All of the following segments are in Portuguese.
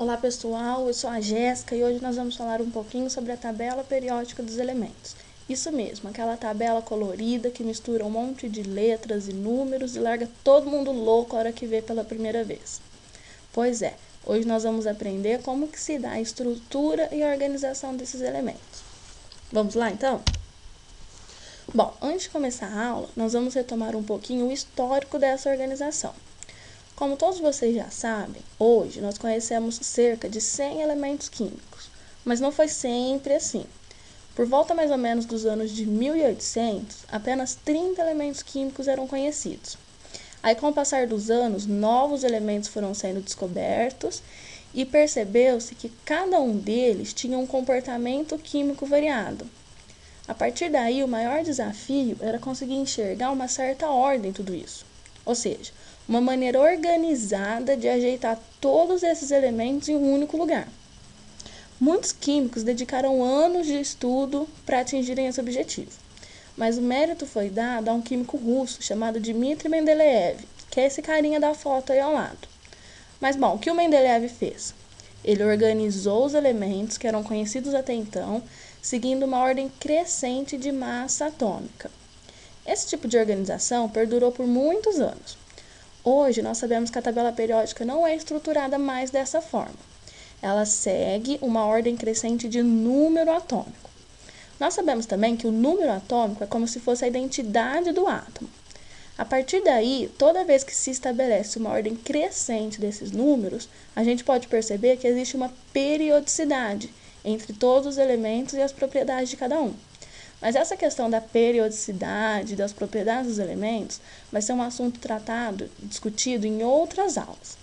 Olá pessoal, eu sou a Jéssica e hoje nós vamos falar um pouquinho sobre a tabela periódica dos elementos. Isso mesmo, aquela tabela colorida que mistura um monte de letras e números e larga todo mundo louco a hora que vê pela primeira vez. Pois é, hoje nós vamos aprender como que se dá a estrutura e a organização desses elementos. Vamos lá então? Bom, antes de começar a aula, nós vamos retomar um pouquinho o histórico dessa organização. Como todos vocês já sabem, hoje nós conhecemos cerca de 100 elementos químicos, mas não foi sempre assim. Por volta mais ou menos dos anos de 1800, apenas 30 elementos químicos eram conhecidos. Aí, com o passar dos anos, novos elementos foram sendo descobertos e percebeu-se que cada um deles tinha um comportamento químico variado. A partir daí, o maior desafio era conseguir enxergar uma certa ordem em tudo isso. Ou seja, uma maneira organizada de ajeitar todos esses elementos em um único lugar. Muitos químicos dedicaram anos de estudo para atingirem esse objetivo, mas o mérito foi dado a um químico russo chamado Dmitry Mendeleev, que é esse carinha da foto aí ao lado. Mas bom, o que o Mendeleev fez? Ele organizou os elementos que eram conhecidos até então, seguindo uma ordem crescente de massa atômica. Esse tipo de organização perdurou por muitos anos. Hoje, nós sabemos que a tabela periódica não é estruturada mais dessa forma. Ela segue uma ordem crescente de número atômico. Nós sabemos também que o número atômico é como se fosse a identidade do átomo. A partir daí, toda vez que se estabelece uma ordem crescente desses números, a gente pode perceber que existe uma periodicidade entre todos os elementos e as propriedades de cada um. Mas essa questão da periodicidade, das propriedades dos elementos, vai ser um assunto tratado, discutido em outras aulas.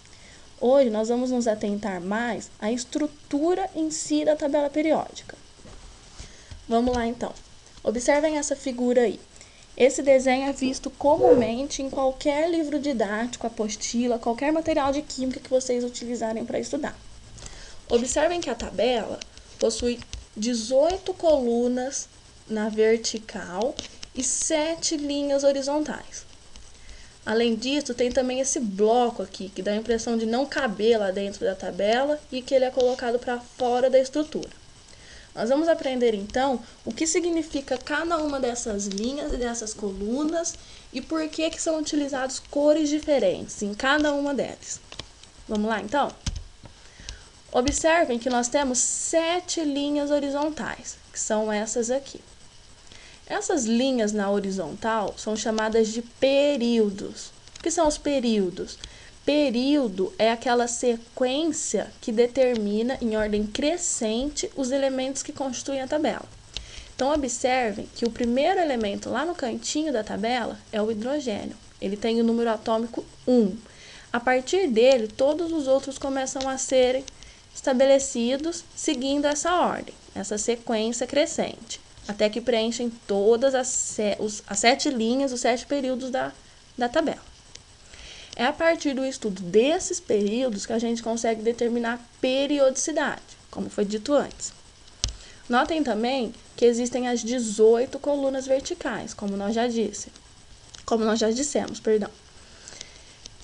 Hoje nós vamos nos atentar mais à estrutura em si da tabela periódica. Vamos lá então. Observem essa figura aí. Esse desenho é visto comumente em qualquer livro didático, apostila, qualquer material de química que vocês utilizarem para estudar. Observem que a tabela possui 18 colunas na vertical e 7 linhas horizontais. Além disso, tem também esse bloco aqui, que dá a impressão de não caber lá dentro da tabela e que ele é colocado para fora da estrutura. Nós vamos aprender então o que significa cada uma dessas linhas e dessas colunas e por que são utilizadas cores diferentes em cada uma delas. Vamos lá então? Observem que nós temos 7 linhas horizontais, que são essas aqui. Essas linhas na horizontal são chamadas de períodos. O que são os períodos? Período é aquela sequência que determina, em ordem crescente, os elementos que constituem a tabela. Então, observem que o primeiro elemento lá no cantinho da tabela é o hidrogênio. Ele tem o número atômico 1. A partir dele, todos os outros começam a serem estabelecidos seguindo essa ordem, essa sequência crescente, até que preenchem todas as 7 linhas, os 7 períodos da tabela. É a partir do estudo desses períodos que a gente consegue determinar a periodicidade, como foi dito antes. Notem também que existem as 18 colunas verticais, como nós já dissemos.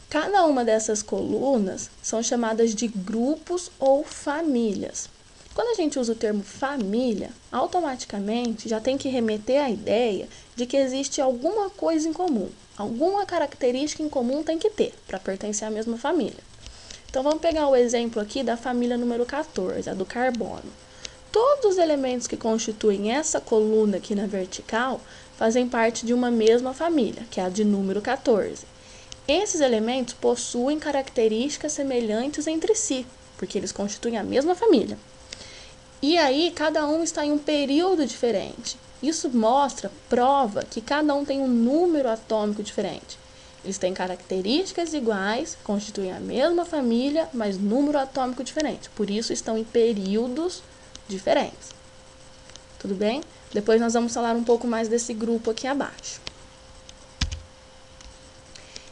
Cada uma dessas colunas são chamadas de grupos ou famílias. Quando a gente usa o termo família, automaticamente já tem que remeter à ideia de que existe alguma coisa em comum, alguma característica em comum tem que ter para pertencer à mesma família. Então vamos pegar o exemplo aqui da família número 14, a do carbono. Todos os elementos que constituem essa coluna aqui na vertical fazem parte de uma mesma família, que é a de número 14. Esses elementos possuem características semelhantes entre si, porque eles constituem a mesma família. E aí, cada um está em um período diferente. Isso prova que cada um tem um número atômico diferente. Eles têm características iguais, constituem a mesma família, mas número atômico diferente. Por isso, estão em períodos diferentes. Tudo bem? Depois nós vamos falar um pouco mais desse grupo aqui abaixo.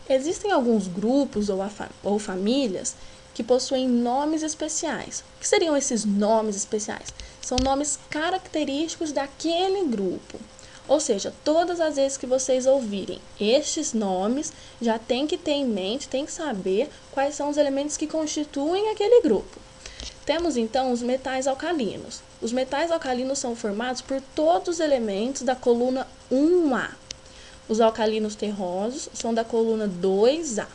Existem alguns grupos ou famílias que possuem nomes especiais. O que seriam esses nomes especiais? São nomes característicos daquele grupo. Ou seja, todas as vezes que vocês ouvirem estes nomes, já tem que ter em mente, tem que saber quais são os elementos que constituem aquele grupo. Temos então os metais alcalinos. Os metais alcalinos são formados por todos os elementos da coluna 1A. Os alcalinos terrosos são da coluna 2A.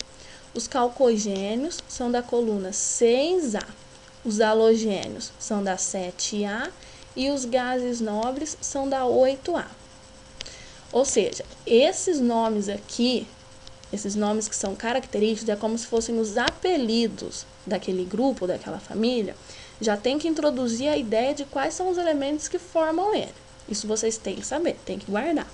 Os calcogênios são da coluna 6A. Os halogênios são da 7A e os gases nobres são da 8A. Ou seja, esses nomes aqui, esses nomes que são característicos, é como se fossem os apelidos daquele grupo, daquela família, já tem que introduzir a ideia de quais são os elementos que formam ele. Isso vocês têm que saber, têm que guardar.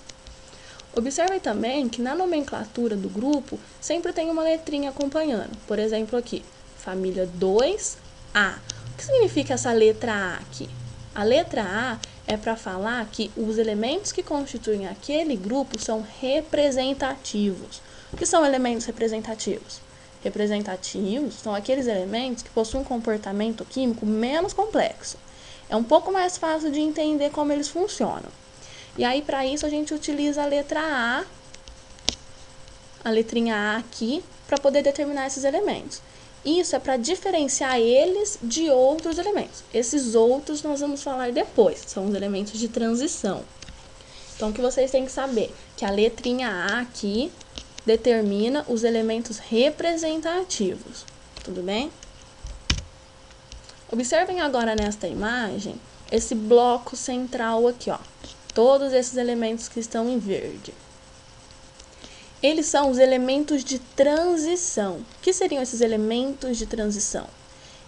Observem também que na nomenclatura do grupo sempre tem uma letrinha acompanhando. Por exemplo aqui, família 2A. O que significa essa letra A aqui? A letra A é para falar que os elementos que constituem aquele grupo são representativos. O que são elementos representativos? Representativos são aqueles elementos que possuem um comportamento químico menos complexo. É um pouco mais fácil de entender como eles funcionam. E aí, para isso, a gente utiliza a letra A, a letrinha A aqui, para poder determinar esses elementos. Isso é para diferenciar eles de outros elementos. Esses outros nós vamos falar depois, são os elementos de transição. Então, o que vocês têm que saber? Que a letrinha A aqui determina os elementos representativos. Tudo bem? Observem agora nesta imagem esse bloco central aqui, ó. Todos esses elementos que estão em verde. Eles são os elementos de transição. O que seriam esses elementos de transição?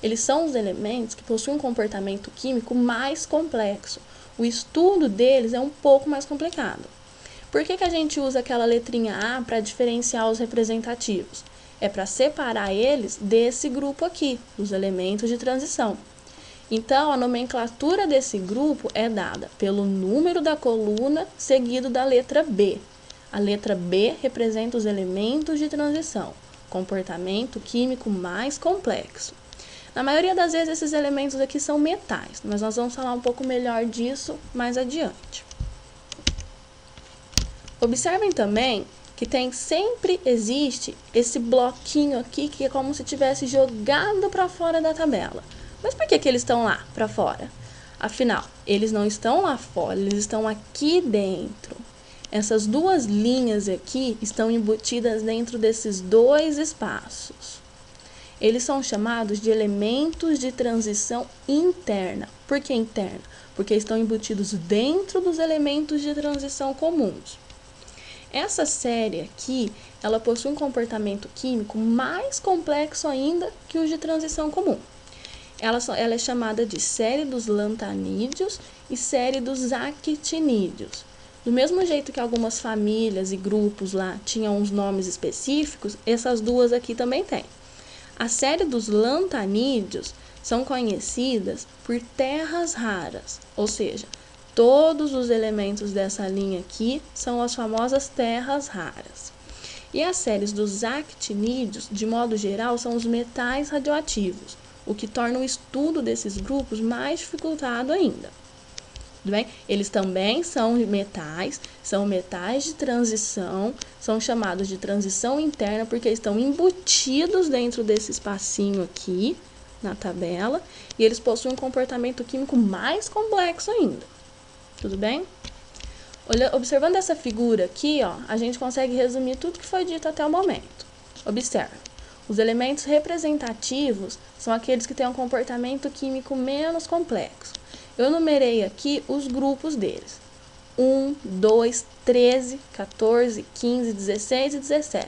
Eles são os elementos que possuem um comportamento químico mais complexo. O estudo deles é um pouco mais complicado. Por que a gente usa aquela letrinha A para diferenciar os representativos? É para separar eles desse grupo aqui, dos elementos de transição. Então, a nomenclatura desse grupo é dada pelo número da coluna seguido da letra B. A letra B representa os elementos de transição, comportamento químico mais complexo. Na maioria das vezes, esses elementos aqui são metais, mas nós vamos falar um pouco melhor disso mais adiante. Observem também que sempre existe esse bloquinho aqui que é como se tivesse jogado para fora da tabela. Mas por que eles estão lá para fora? Afinal, eles não estão lá fora, eles estão aqui dentro. Essas duas linhas aqui estão embutidas dentro desses dois espaços. Eles são chamados de elementos de transição interna. Por que interna? Porque estão embutidos dentro dos elementos de transição comuns. Essa série aqui, ela possui um comportamento químico mais complexo ainda que os de transição comum. Ela é chamada de série dos lantanídeos e série dos actinídeos. Do mesmo jeito que algumas famílias e grupos lá tinham uns nomes específicos, essas duas aqui também têm. A série dos lantanídeos são conhecidas por terras raras, ou seja, todos os elementos dessa linha aqui são as famosas terras raras. E as séries dos actinídeos, de modo geral, são os metais radioativos, o que torna o estudo desses grupos mais dificultado ainda. Tudo bem? Eles também são metais de transição, são chamados de transição interna porque estão embutidos dentro desse espacinho aqui na tabela e eles possuem um comportamento químico mais complexo ainda. Tudo bem? Observando essa figura aqui, ó, a gente consegue resumir tudo que foi dito até o momento. Observe. Os elementos representativos são aqueles que têm um comportamento químico menos complexo. Eu numerei aqui os grupos deles. 1, 2, 13, 14, 15, 16 e 17.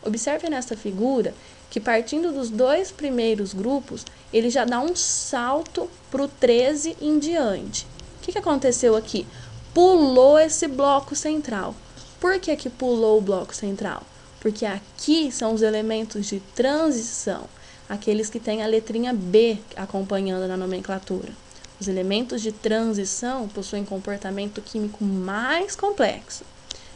Observe nessa figura que partindo dos dois primeiros grupos, ele já dá um salto para o 13 em diante. O que aconteceu aqui? Pulou esse bloco central. Por que pulou o bloco central? Porque aqui são os elementos de transição, aqueles que têm a letrinha B acompanhando na nomenclatura. Os elementos de transição possuem comportamento químico mais complexo.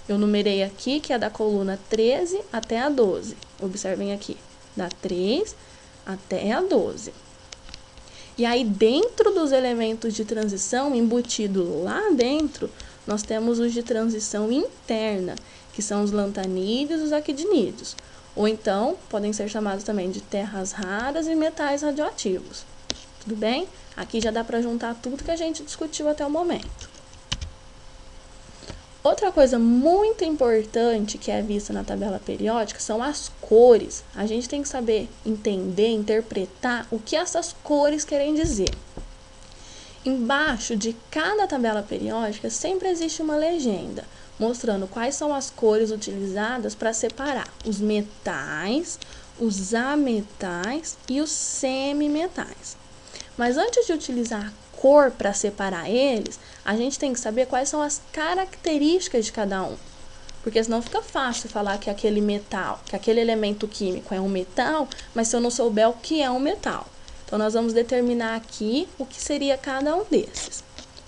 Eu numerei aqui que é da coluna 13 até a 12. Observem aqui, da 3 até a 12. E aí, dentro dos elementos de transição, embutido lá dentro, nós temos os de transição interna, que são os lantanídeos e os actinídeos. Ou então, podem ser chamados também de terras raras e metais radioativos. Tudo bem? Aqui já dá para juntar tudo que a gente discutiu até o momento. Outra coisa muito importante que é vista na tabela periódica são as cores. A gente tem que saber entender, interpretar o que essas cores querem dizer. Embaixo de cada tabela periódica sempre existe uma legenda, mostrando quais são as cores utilizadas para separar os metais, os ametais e os semimetais. Mas antes de utilizar cor para separar eles, a gente tem que saber quais são as características de cada um. Porque senão fica fácil falar que aquele metal, que aquele elemento químico é um metal, mas se eu não souber o que é um metal. Então, nós vamos determinar aqui o que seria cada um desses.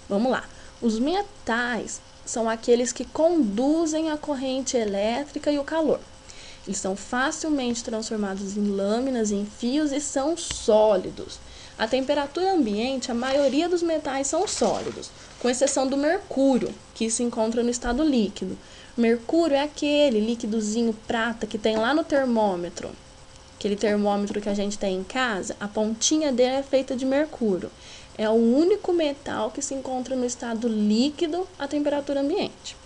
Vamos lá. Os metais são aqueles que conduzem a corrente elétrica e o calor. Eles são facilmente transformados em lâminas, em fios e são sólidos. A temperatura ambiente, a maioria dos metais são sólidos, com exceção do mercúrio, que se encontra no estado líquido. Mercúrio é aquele líquidozinho prata que tem lá no termômetro. Aquele termômetro que a gente tem em casa, a pontinha dele é feita de mercúrio. É o único metal que se encontra no estado líquido à temperatura ambiente.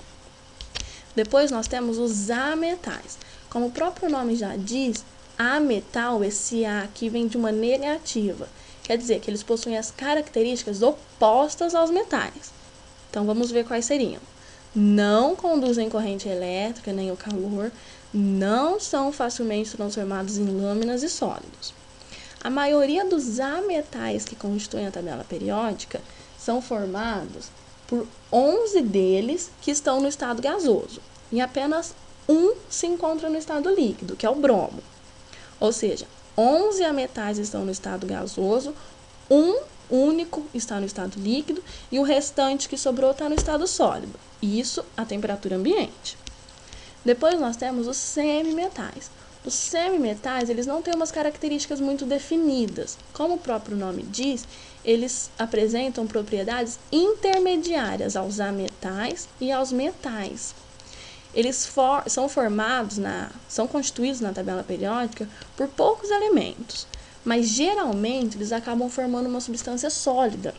Depois nós temos os ametais. Como o próprio nome já diz, ametal, esse A aqui vem de uma negativa. Quer dizer que eles possuem as características opostas aos metais. Então, vamos ver quais seriam. Não conduzem corrente elétrica nem o calor, não são facilmente transformados em lâminas e sólidos. A maioria dos ametais que constituem a tabela periódica são formados por 11 deles que estão no estado gasoso e apenas um se encontra no estado líquido, que é o bromo. Ou seja, 11 ametais estão no estado gasoso, um único está no estado líquido e o restante que sobrou está no estado sólido. Isso a temperatura ambiente. Depois nós temos os semimetais. Os semimetais, eles não têm umas características muito definidas. Como o próprio nome diz, eles apresentam propriedades intermediárias aos ametais e aos metais. Eles são constituídos na tabela periódica por poucos elementos, mas geralmente eles acabam formando uma substância sólida.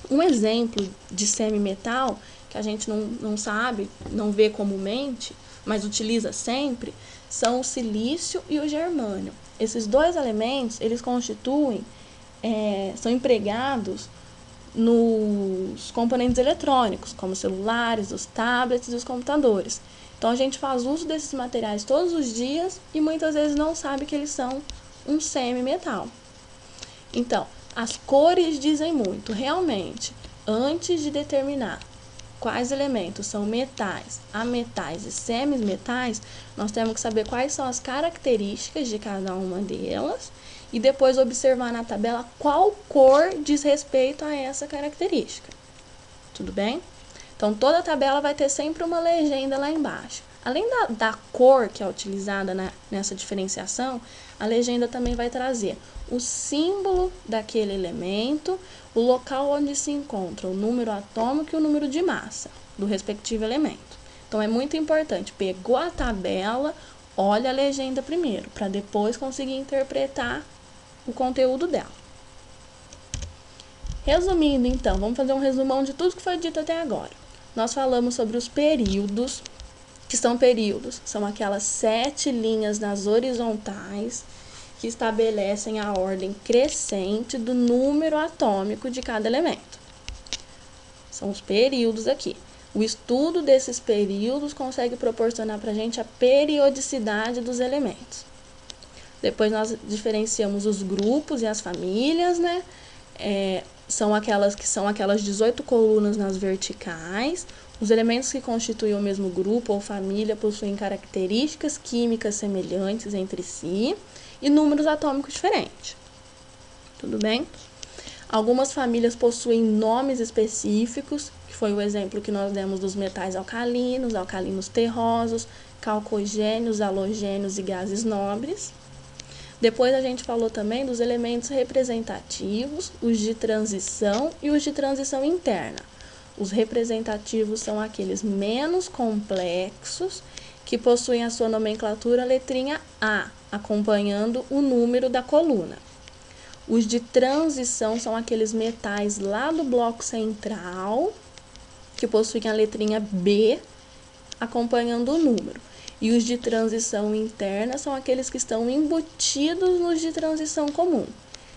Um exemplo de semimetal, que a gente não sabe, não vê comumente, mas utiliza sempre, são o silício e o germânio. Esses dois elementos, eles são empregados nos componentes eletrônicos, como os celulares, os tablets e os computadores. Então, a gente faz uso desses materiais todos os dias e muitas vezes não sabe que eles são um semimetal. Então, as cores dizem muito. Realmente, antes de determinar quais elementos são metais, ametais e semimetais, nós temos que saber quais são as características de cada uma delas e depois observar na tabela qual cor diz respeito a essa característica. Tudo bem? Então, toda a tabela vai ter sempre uma legenda lá embaixo. Além da cor que é utilizada nessa diferenciação, a legenda também vai trazer o símbolo daquele elemento, o local onde se encontra o número atômico e o número de massa do respectivo elemento. Então, é muito importante, pegou a tabela, olha a legenda primeiro, para depois conseguir interpretar o conteúdo dela. Resumindo, então, vamos fazer um resumão de tudo que foi dito até agora. Nós falamos sobre os períodos, são aquelas 7 linhas nas horizontais que estabelecem a ordem crescente do número atômico de cada elemento. São os períodos aqui. O estudo desses períodos consegue proporcionar para a gente a periodicidade dos elementos. Depois nós diferenciamos os grupos e as famílias, né? São aquelas 18 colunas nas verticais. Os elementos que constituem o mesmo grupo ou família possuem características químicas semelhantes entre si e números atômicos diferentes. Tudo bem? Algumas famílias possuem nomes específicos, que foi o exemplo que nós demos dos metais alcalinos, alcalinos terrosos, calcogênios, halogênios e gases nobres. Depois a gente falou também dos elementos representativos, os de transição e os de transição interna. Os representativos são aqueles menos complexos que possuem a sua nomenclatura letrinha A, acompanhando o número da coluna. Os de transição são aqueles metais lá do bloco central, que possuem a letrinha B acompanhando o número. E os de transição interna são aqueles que estão embutidos nos de transição comum,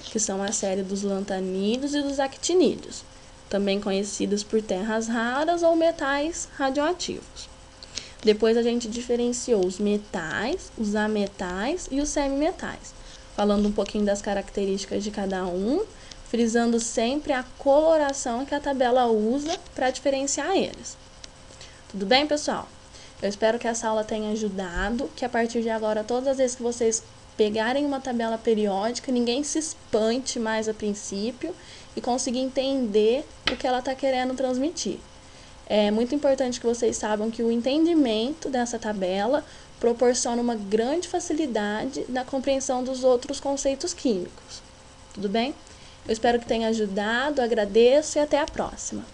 que são a série dos lantanídeos e dos actinídeos, também conhecidos por terras raras ou metais radioativos. Depois a gente diferenciou os metais, os ametais e os semimetais, falando um pouquinho das características de cada um, frisando sempre a coloração que a tabela usa para diferenciar eles. Tudo bem, pessoal? Eu espero que essa aula tenha ajudado, que a partir de agora, todas as vezes que vocês pegarem uma tabela periódica, ninguém se espante mais a princípio e consiga entender o que ela está querendo transmitir. É muito importante que vocês saibam que o entendimento dessa tabela proporciona uma grande facilidade na compreensão dos outros conceitos químicos. Tudo bem? Eu espero que tenha ajudado, agradeço e até a próxima!